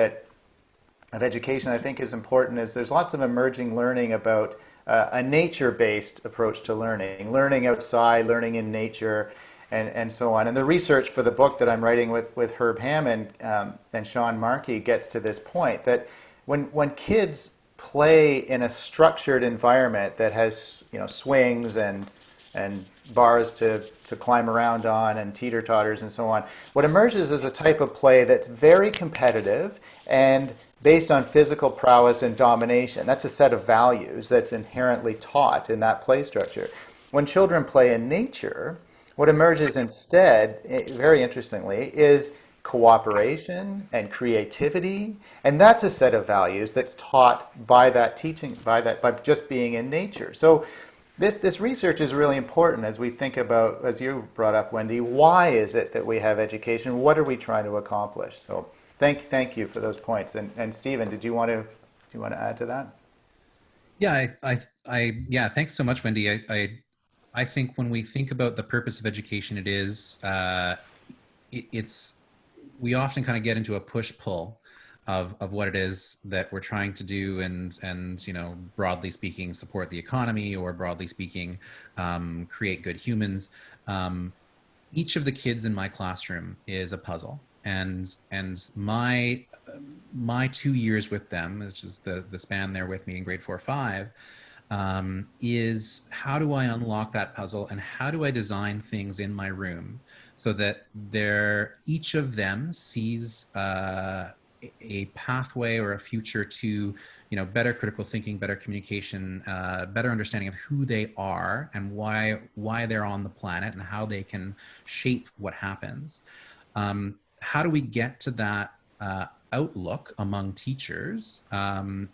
education I think is important is there's lots of emerging learning about a nature-based approach to learning outside, learning in nature. and so on. And the research for the book that I'm writing with Herb Hammond and Sean Markey gets to this point, that when kids play in a structured environment that has, you know, swings and bars to climb around on and teeter-totters and so on, what emerges is a type of play that's very competitive and based on physical prowess and domination. That's a set of values that's inherently taught in that play structure. When children play in nature, what emerges instead, very interestingly, is cooperation and creativity, and that's a set of values that's taught by that teaching, by just being in nature. So this research is really important as we think about, as you brought up, Wendy, why is it that we have education? What are we trying to accomplish? So thank you for those points. And Stephen, do you want to add to that? Yeah, yeah. Thanks so much, Wendy. I think when we think about the purpose of education, we often kind of get into a push-pull of what it is that we're trying to do, and you know, broadly speaking, support the economy, or broadly speaking, create good humans. Each of the kids in my classroom is a puzzle, and my 2 years with them, which is the span they're with me in grade 4 or 5, is how do I unlock that puzzle, and how do I design things in my room so that each of them sees a pathway or a future to, you know, better critical thinking, better communication, better understanding of who they are and why they're on the planet and how they can shape what happens. How do we get to that outlook among teachers?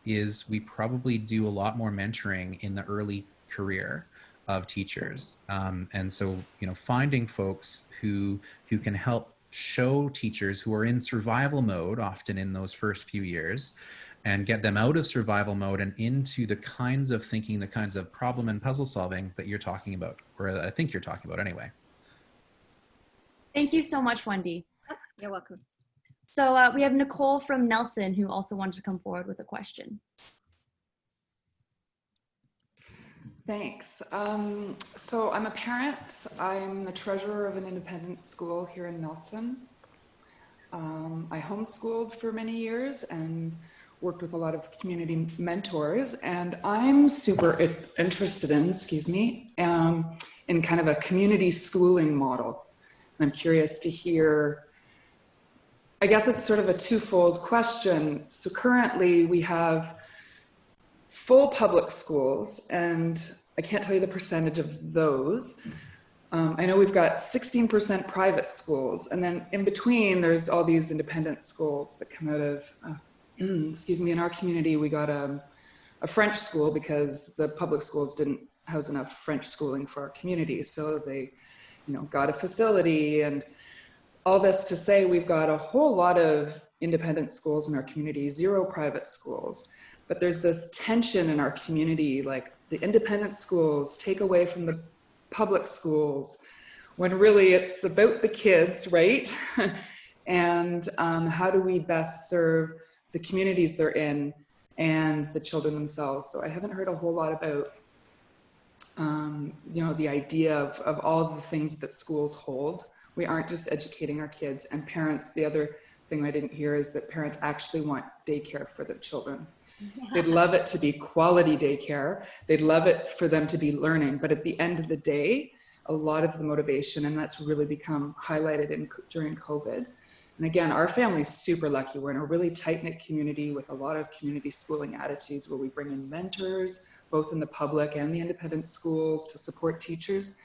Is we probably do a lot more mentoring in the early career of teachers, and so, you know, finding folks who can help show teachers who are in survival mode often in those first few years, and get them out of survival mode and into the kinds of thinking, the kinds of problem and puzzle solving that you're talking about, or I think you're talking about anyway. Thank you so much, Wendy. You're welcome. So we have Nicole from Nelson, who also wanted to come forward with a question. Thanks. So I'm a parent. I'm the treasurer of an independent school here in Nelson. I homeschooled for many years and worked with a lot of community mentors, and I'm super interested in kind of a community schooling model. And I'm curious to hear, I guess it's sort of a twofold question. So currently we have full public schools, and I can't tell you the percentage of those. I know we've got 16% private schools, and then in between there's all these independent schools that come out of, in our community we got a French school because the public schools didn't house enough French schooling for our community, so they, you know, got a facility. And all this to say, we've got a whole lot of independent schools in our community, 0 private schools. But there's this tension in our community, like the independent schools take away from the public schools, when really it's about the kids, right? And how do we best serve the communities they're in and the children themselves? So I haven't heard a whole lot about, you know, the idea of all of the things that schools hold. We aren't just educating our kids, and parents. The other thing I didn't hear is that parents actually want daycare for their children. They'd love it to be quality daycare. They'd love it for them to be learning. But at the end of the day, a lot of the motivation, and that's really become highlighted during COVID. And again, our family's super lucky. We're in a really tight-knit community with a lot of community schooling attitudes, where we bring in mentors, both in the public and the independent schools, to support teachers.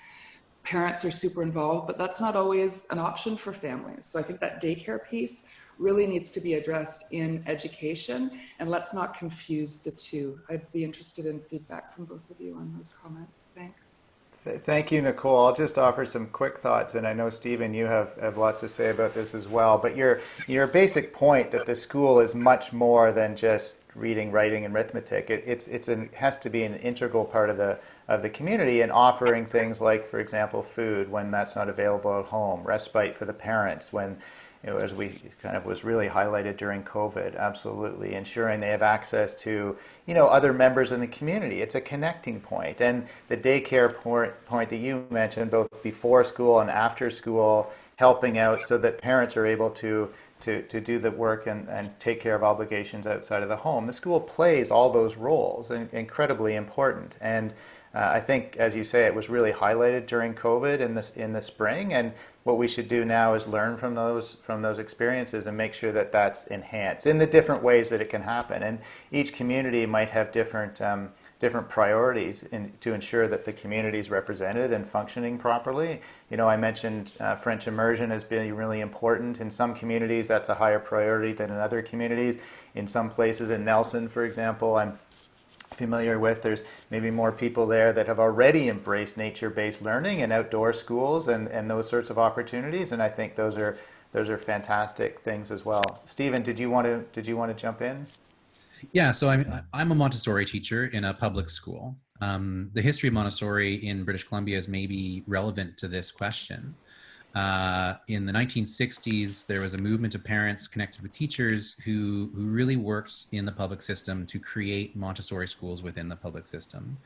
Parents are super involved, but that's not always an option for families. So I think that daycare piece really needs to be addressed in education, and let's not confuse the two. I'd be interested in feedback from both of you on those comments. Thanks. Thank you, Nicole. I'll just offer some quick thoughts, and I know, Stephen, you have lots to say about this as well, but your basic point that the school is much more than just reading, writing, and arithmetic. It has to be an integral part of the community, and offering things like, for example, food when that's not available at home, respite for the parents when as we kind of was really highlighted during COVID, absolutely ensuring they have access to, other members in the community. It's a connecting point. And the daycare point that you mentioned, both before school and after school, helping out so that parents are able to do the work and take care of obligations outside of the home. The school plays all those roles, and incredibly important. And I think, as you say, it was really highlighted during COVID in the spring. And what we should do now is learn from those experiences and make sure that that's enhanced in the different ways that it can happen. And each community might have different priorities to ensure that the community is represented and functioning properly. I mentioned French immersion as being really important. In some communities, that's a higher priority than in other communities. In some places, in Nelson, for example, I'm familiar with, there's maybe more people there that have already embraced nature-based learning and outdoor schools and those sorts of opportunities. And I think those are fantastic things as well. Stephen, did you want to jump in? Yeah, so I'm a Montessori teacher in a public school. The history of Montessori in British Columbia is maybe relevant to this question. In the 1960s, there was a movement of parents connected with teachers who really worked in the public system to create Montessori schools within the public system.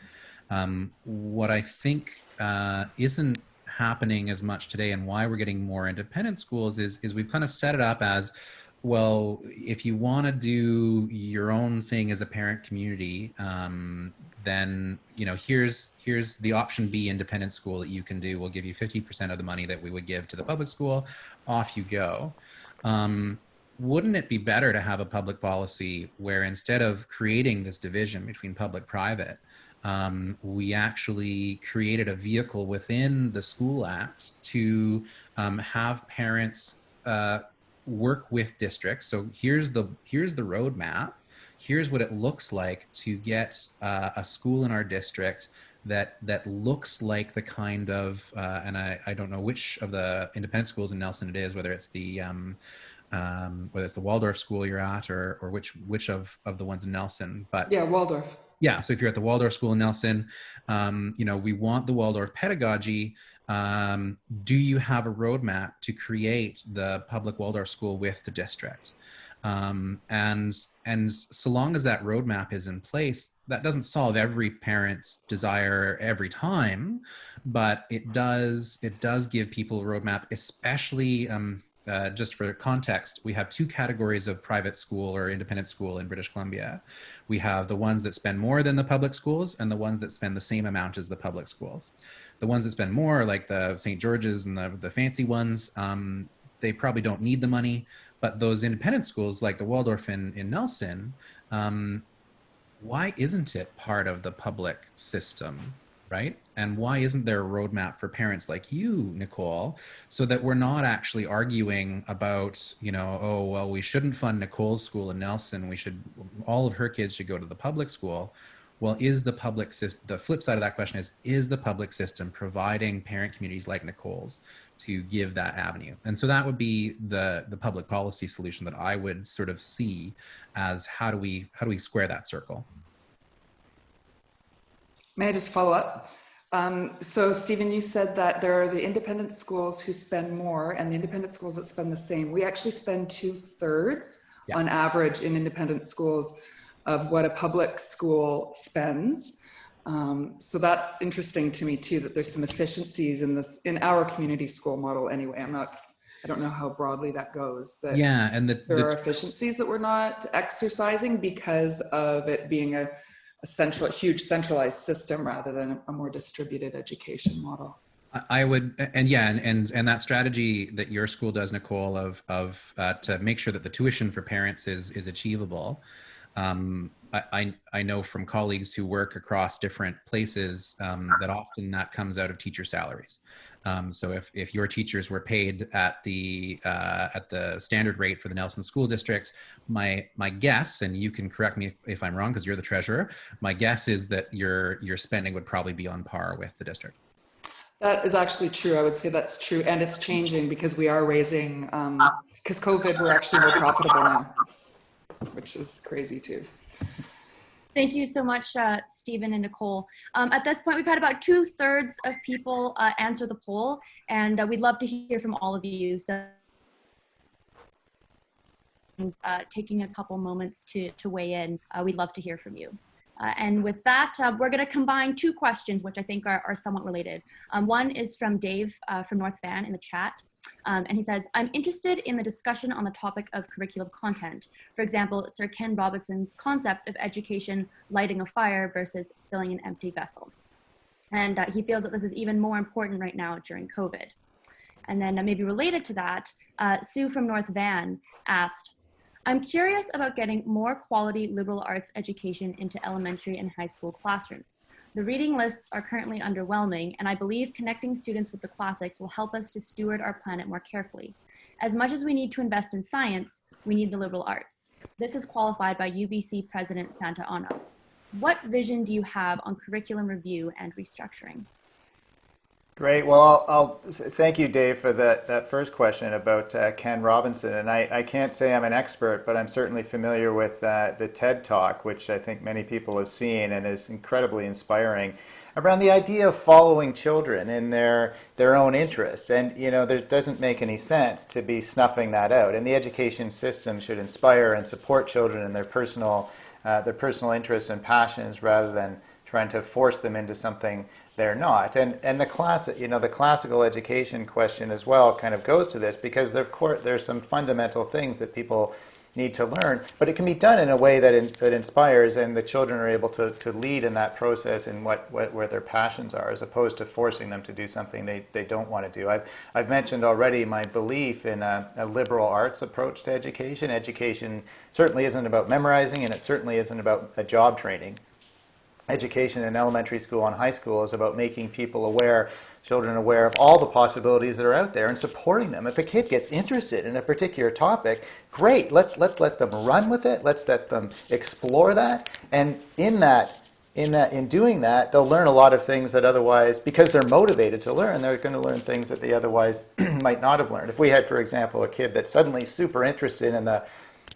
What I think isn't happening as much today, and why we're getting more independent schools, is we've kind of set it up as, well, if you want to do your own thing as a parent community, then here's the option B independent school that you can do. We'll give you 50% of the money that we would give to the public school. Off you go. Wouldn't it be better to have a public policy where, instead of creating this division between public-private, we actually created a vehicle within the School Act to have parents work with districts? So here's the roadmap. Here's what it looks like to get a school in our district that looks like the kind of, and I don't know which of the independent schools in Nelson it is, whether it's the Waldorf school you're at, or which of the ones in Nelson. But yeah, Waldorf. Yeah, so if you're at the Waldorf school in Nelson, we want the Waldorf pedagogy. Do you have a roadmap to create the public Waldorf school with the district? And so long as that roadmap is in place, that doesn't solve every parent's desire every time, but it does give people a roadmap, especially just for context. We have two categories of private school or independent school in British Columbia. We have the ones that spend more than the public schools and the ones that spend the same amount as the public schools. The ones that spend more, like the St. George's and the fancy ones, they probably don't need the money. But those independent schools, like the Waldorf in Nelson, why isn't it part of the public system, right? And why isn't there a roadmap for parents like you, Nicole, so that we're not actually arguing about, oh, well, we shouldn't fund Nicole's school in Nelson. All of her kids should go to the public school. Well, the flip side of that question is the public system providing parent communities like Nicole's to give that avenue? And so that would be the public policy solution that I would sort of see as, how do we square that circle? May I just follow up? So Stephen, you said that there are the independent schools who spend more and the independent schools that spend the same. We actually spend 2/3 on average in independent schools of what a public school spends. So that's interesting to me too, that there's some efficiencies in our community school model anyway. I don't know how broadly that goes. But yeah, and there are efficiencies that we're not exercising because of it being a huge centralized system rather than a more distributed education model. I would, and that strategy that your school does, Nicole, of to make sure that the tuition for parents is achievable. I know from colleagues who work across different places that often that comes out of teacher salaries. So if your teachers were paid at the standard rate for the Nelson School District, my guess, and you can correct me if I'm wrong because you're the treasurer, my guess is that your spending would probably be on par with the district. That is actually true. I would say that's true. And it's changing because we are raising, because COVID, we're actually more profitable now, which is crazy too. Thank you so much, Stephen and Nicole. At this point, we've had about 2/3 of people answer the poll, and we'd love to hear from all of you. So taking a couple moments to weigh in. We'd love to hear from you. And with that, we're going to combine two questions, which I think are somewhat related. One is from Dave from North Van in the chat. And he says, I'm interested in the discussion on the topic of curriculum content. For example, Sir Ken Robinson's concept of education lighting a fire versus filling an empty vessel. And he feels that this is even more important right now during COVID. And then maybe related to that, Sue from North Van asked, I'm curious about getting more quality liberal arts education into elementary and high school classrooms. The reading lists are currently underwhelming, and I believe connecting students with the classics will help us to steward our planet more carefully. As much as we need to invest in science, we need the liberal arts. This is qualified by UBC President Santa Ana. What vision do you have on curriculum review and restructuring? Great. Well, I'll thank you, Dave, for that first question about Ken Robinson. And I can't say I'm an expert, but I'm certainly familiar with the TED Talk, which I think many people have seen and is incredibly inspiring, around the idea of following children in their own interests. And, you know, there doesn't make any sense to be snuffing that out. And the education system should inspire and support children in their personal interests and passions rather than trying to force them into something they're not. And the classical education question as well kind of goes to this, because there's some fundamental things that people need to learn, but it can be done in a way that inspires, and the children are able to lead in that process in where their passions are, as opposed to forcing them to do something they don't want to do. I've mentioned already my belief in a liberal arts approach to education. Education certainly isn't about memorizing, and it certainly isn't about a job training. Education in elementary school and high school is about making children aware of all the possibilities that are out there and supporting them. If a kid gets interested in a particular topic, great, let's let them run with it, let's let them explore that, and in doing that, they'll learn a lot of things that otherwise, because they're motivated to learn, they're going to learn things that they otherwise might not have learned. If we had, for example, a kid that's suddenly super interested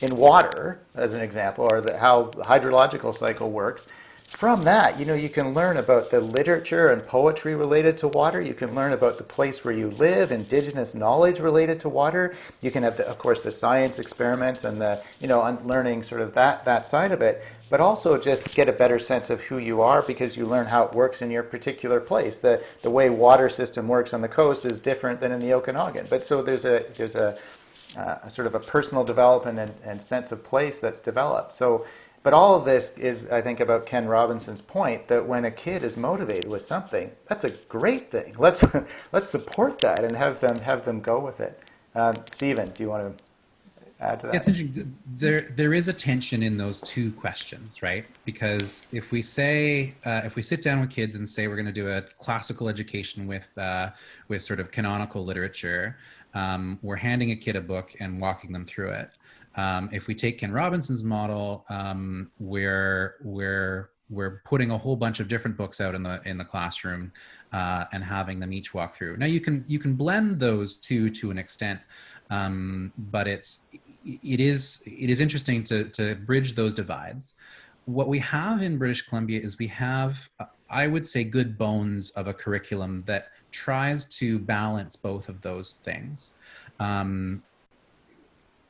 in water, as an example, or how the hydrological cycle works, from that, you can learn about the literature and poetry related to water. You can learn about the place where you live, indigenous knowledge related to water. You can have, of course, the science experiments and learning sort of that side of it, but also just get a better sense of who you are, because you learn how it works in your particular place. The way water system works on the coast is different than in the Okanagan. But so there's a sort of a personal development and sense of place that's developed. But all of this is, I think, about Ken Robinson's point that when a kid is motivated with something, that's a great thing. Let's support that and have them go with it. Stephen, do you want to add to that? It's interesting. There is a tension in those two questions, right? Because if we sit down with kids and say we're going to do a classical education with sort of canonical literature, we're handing a kid a book and walking them through it. If we take Ken Robinson's model, we're putting a whole bunch of different books out in the classroom and having them each walk through. Now you can blend those two to an extent, but it is interesting to bridge those divides. What we have in British Columbia is we have, I would say, good bones of a curriculum that tries to balance both of those things.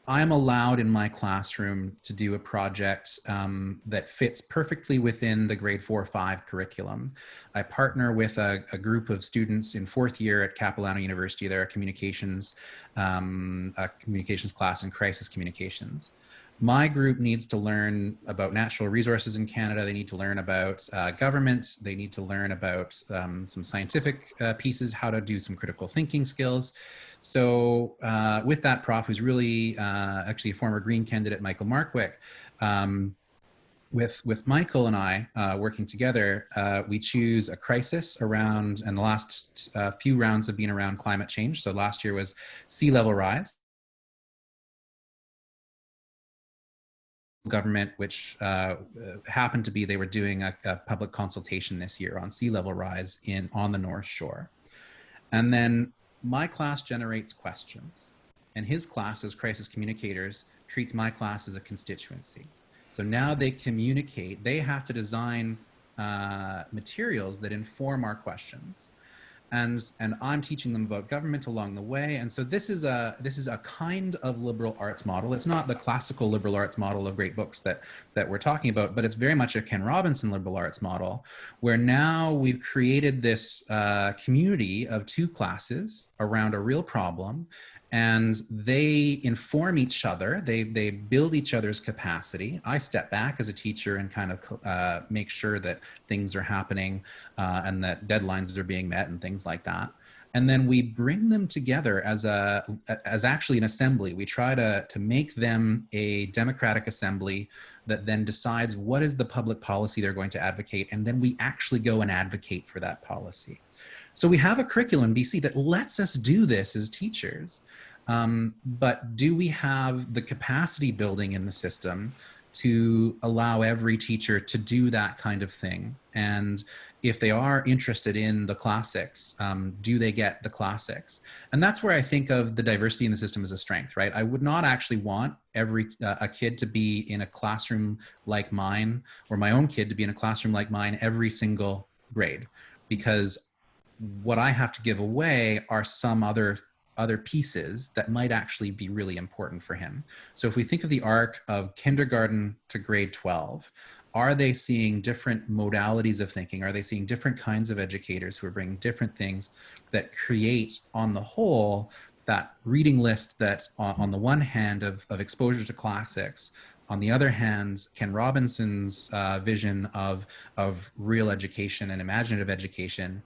I'm allowed in my classroom to do a project that fits perfectly within the grade 4-5 curriculum. I partner with a group of students in 4th year at Capilano University. They're a communications class in crisis communications. My group needs to learn about natural resources in Canada. They need to learn about government. They need to learn about some scientific pieces, how to do some critical thinking skills. So with that prof, who's really actually a former Green candidate, Michael Markwick, with Michael and I working together, we choose a crisis around, and the last few rounds have been around climate change. So last year was sea level rise. Government, which happened to be, they were doing a public consultation this year on sea level rise on the North Shore. And then my class generates questions, and his class as crisis communicators treats my class as a constituency. So now they communicate, they have to design materials that inform our questions. and I'm teaching them about government along the way. And so this is a kind of liberal arts model. It's not the classical liberal arts model of great books that we're talking about, but it's very much a Ken Robinson liberal arts model, where now we've created this community of two classes around a real problem, and they inform each other. They build each other's capacity. I step back as a teacher and kind of make sure that things are happening and that deadlines are being met and things like that. And then we bring them together as actually an assembly. We try to make them a democratic assembly that then decides what is the public policy they're going to advocate, and then we actually go and advocate for that policy. So we have a curriculum in BC that lets us do this as teachers, but do we have the capacity building in the system to allow every teacher to do that kind of thing? And if they are interested in the classics, do they get the classics? And that's where I think of the diversity in the system as a strength, right? I would not actually want a kid to be in a classroom like mine, or my own kid to be in a classroom like mine every single grade, because what I have to give away are some other pieces that might actually be really important for him. So if we think of the arc of kindergarten to grade 12, are they seeing different modalities of thinking? Are they seeing different kinds of educators who are bringing different things that create, on the whole, that reading list that's on the one hand of exposure to classics, on the other hand, Ken Robinson's vision of real education and imaginative education,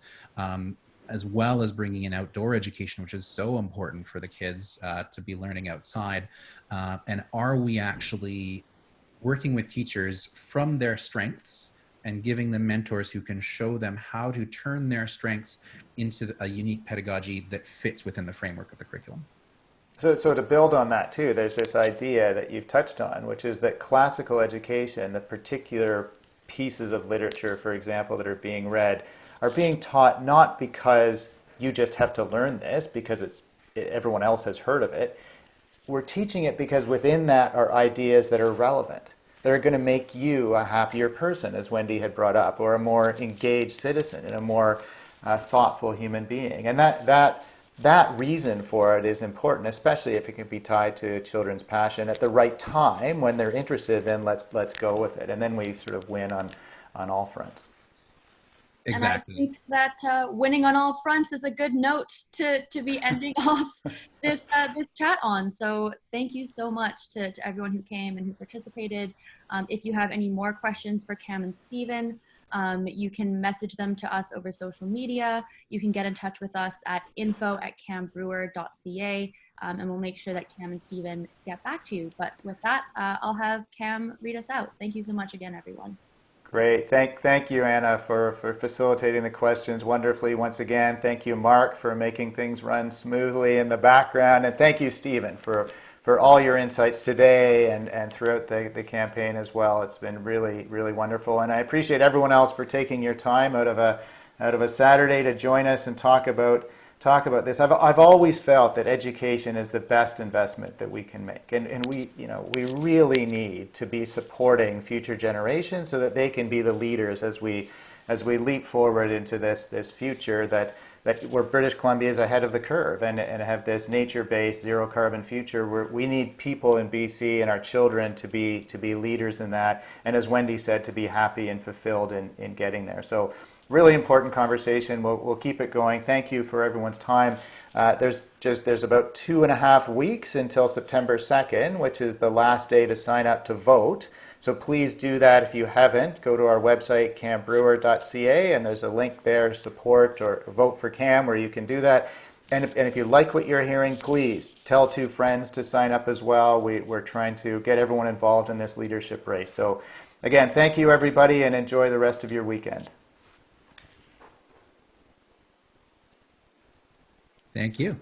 as well as bringing in outdoor education, which is so important for the kids to be learning outside. And are we actually working with teachers from their strengths and giving them mentors who can show them how to turn their strengths into a unique pedagogy that fits within the framework of the curriculum? So to build on that too, there's this idea that you've touched on, which is that classical education, the particular pieces of literature, for example, that are being read, are being taught not because you just have to learn this, because everyone else has heard of it. We're teaching it because within that are ideas that are relevant, that are going to make you a happier person, as Wendy had brought up, or a more engaged citizen and a more thoughtful human being. And that reason for it is important, especially if it can be tied to children's passion at the right time when they're interested. Then let's go with it, and then we sort of win on all fronts. Exactly. And I think that winning on all fronts is a good note to be ending off this chat on. So thank you so much to everyone who came and who participated. If you have any more questions for Cam and Stephen, you can message them to us over social media. You can get in touch with us at info@cambrewer.ca, and we'll make sure that Cam and Stephen get back to you. But with that, I'll have Cam read us out. Thank you so much again, everyone. Great. Thank you, Anna, for facilitating the questions wonderfully once again. Thank you, Mark, for making things run smoothly in the background. And thank you, Stephen, for all your insights today and throughout the campaign as well. It's been really, really wonderful. And I appreciate everyone else for taking your time out of a Saturday to join us and talk about this. I've always felt that education is the best investment that we can make, and we really need to be supporting future generations so that they can be the leaders as we leap forward into this future that where British Columbia is ahead of the curve and have this nature-based zero carbon future where we need people in BC and our children to be leaders in that, and as Wendy said, to be happy and fulfilled in getting there. So really important conversation. We'll keep it going. Thank you for everyone's time. There's about 2.5 weeks until September 2nd, which is the last day to sign up to vote. So please do that if you haven't. Go to our website, cambrewer.ca, and there's a link there, support or vote for Cam, where you can do that. And if you like what you're hearing, please tell 2 friends to sign up as well. We're trying to get everyone involved in this leadership race. So again, thank you, everybody, and enjoy the rest of your weekend. Thank you.